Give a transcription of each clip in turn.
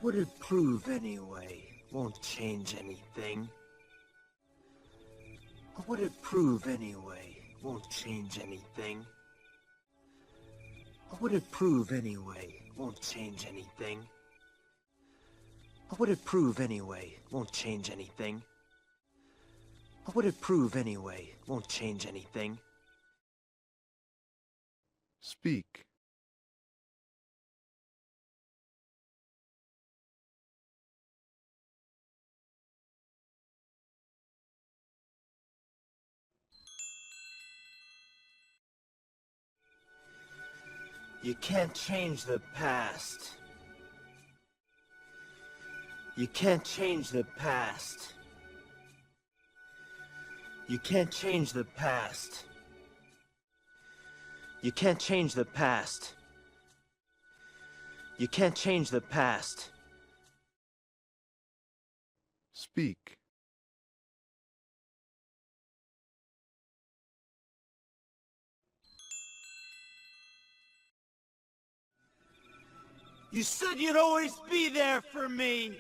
What would it prove anyway? Won't change anything. What would it prove anyway? Won't change anything. What would it prove anyway? Won't change anything. What would it prove anyway? Won't change anything. What would it prove anyway? Won't change anything. Speak. You can't change the past. You can't change the past. You can't change the past. You can't change the past. You can't change the past. Speak. You said you'd always be there for me.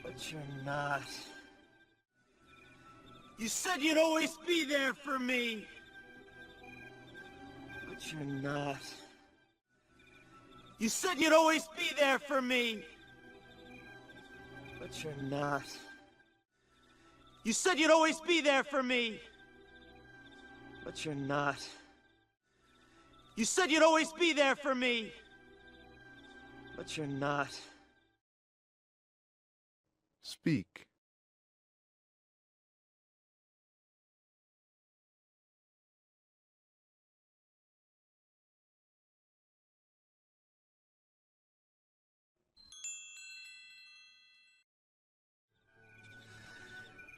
But you're not. You said you'd always be there for me. But you're not. You said you'd always be there for me. But you're not. You said you'd always be there for me. But you're not. You said you'd always be there for me. But you're not. Speak.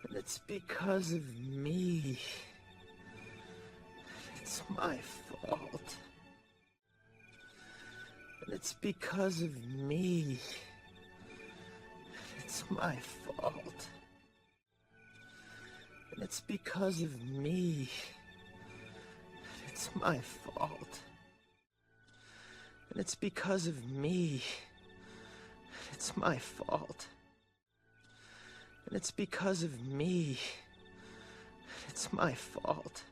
And it's because of me. It's my fault. And it's because of me. It's my fault. And it's because of me. It's my fault. And it's because of me. It's my fault. And it's because of me. It's my fault.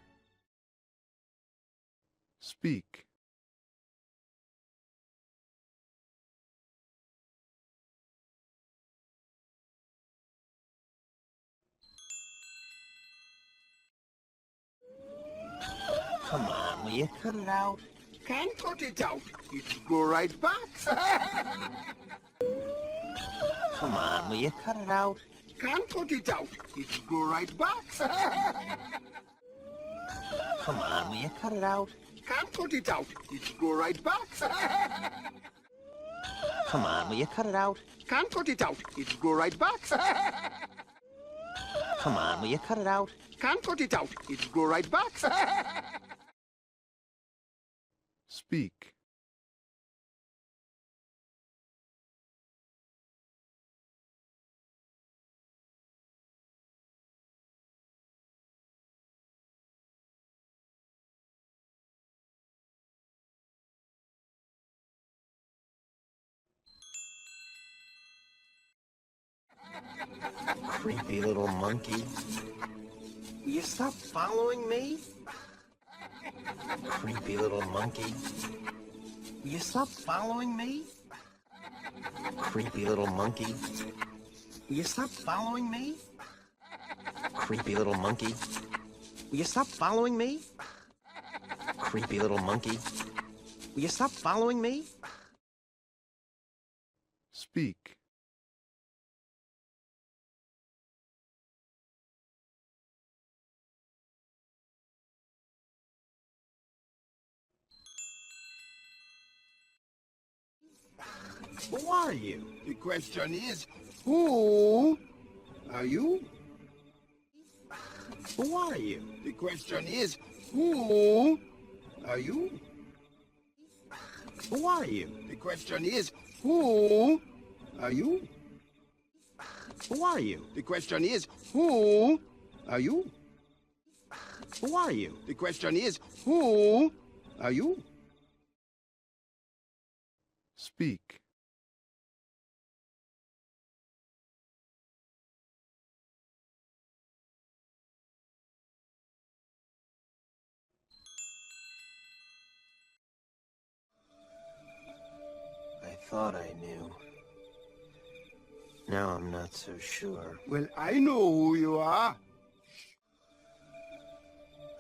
Speak. Come on, will you cut it out? Can't cut it out. It'll go right back. Come on, will you cut it out? Can't cut it out. It'll go right back. Come on, will you cut it out? Can't cut it out. It'll go right back. Come on, will you cut it out? Can't cut it out. It'll go right back. Come on, will you cut it out? Can't cut it out. It'll go right back. Speak. Creepy little monkey. Will you stop following me? Creepy little monkey. Will you stop following me? Creepy little monkey. Will you stop following me? Creepy little monkey. Will you stop following me? Creepy little monkey. Will you stop following me? Speak. Who are you? The question is, who are you? Who are you? The question is, who are you? Who are you? The question is, who are you? Who are you? The question is, who are you? Who are you? The question is, who are you? Speak. thought I knew. Now I'm not so sure. Well, I know who you are.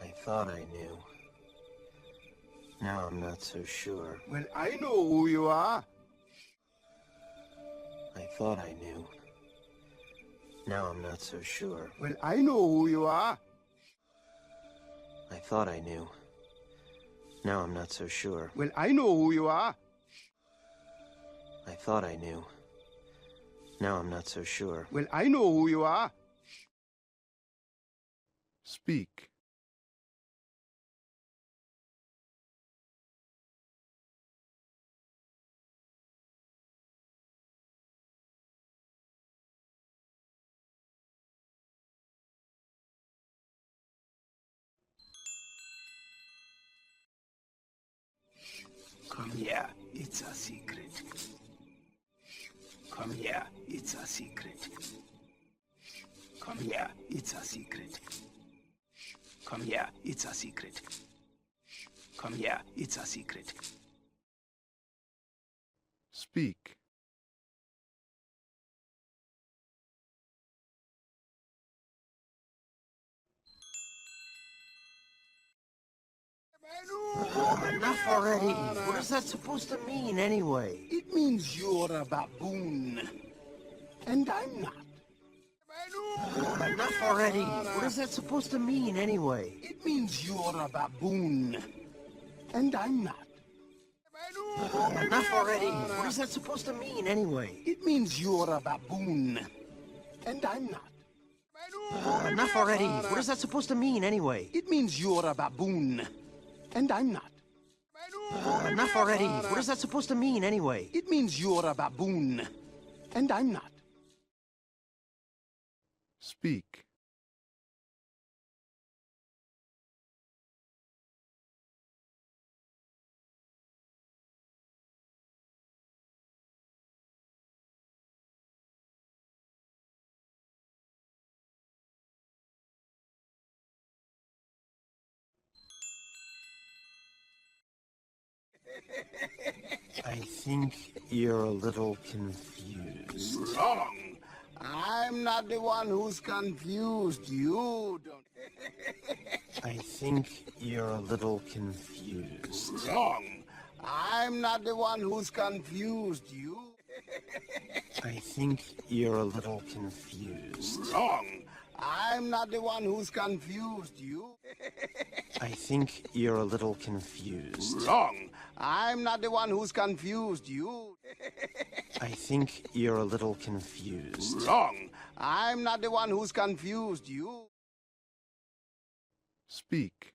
I thought I knew. Now I'm not so sure. Well, I know who you are. I thought I knew. Now I'm not so sure. Well, I know who you are. I thought I knew. Now I'm not so sure. Well, I know who you are. I thought I knew. Now I'm not so sure. Well, I know who you are. Speak. Come here, it's a secret. Come here, it's a secret. Come here, it's a secret. Come here, it's a secret. Come here, it's a secret. Speak. Enough already. What is that supposed to mean anyway? It means you're a baboon. And I'm not. Enough already. What is that supposed to mean anyway? It means you're a baboon. And I'm not. Enough already. What is that supposed to mean anyway? It means you're a baboon. And I'm not. Enough already. What is that supposed to mean anyway? It means you're a baboon. And I'm not. Enough already. What is that supposed to mean anyway? It means you're a baboon. And I'm not. Speak. I think you're a little confused. Wrong. I'm not the one who's confused. You don't. I think you're a little confused. Wrong. I'm not the one who's confused. You. I think you're a little confused. Wrong. I'm not the one who's confused. You. I think you're a little confused. Wrong. I'm not the one who's confused. You. I think you're a little confused. Wrong. I'm not the one who's confused. You. Speak.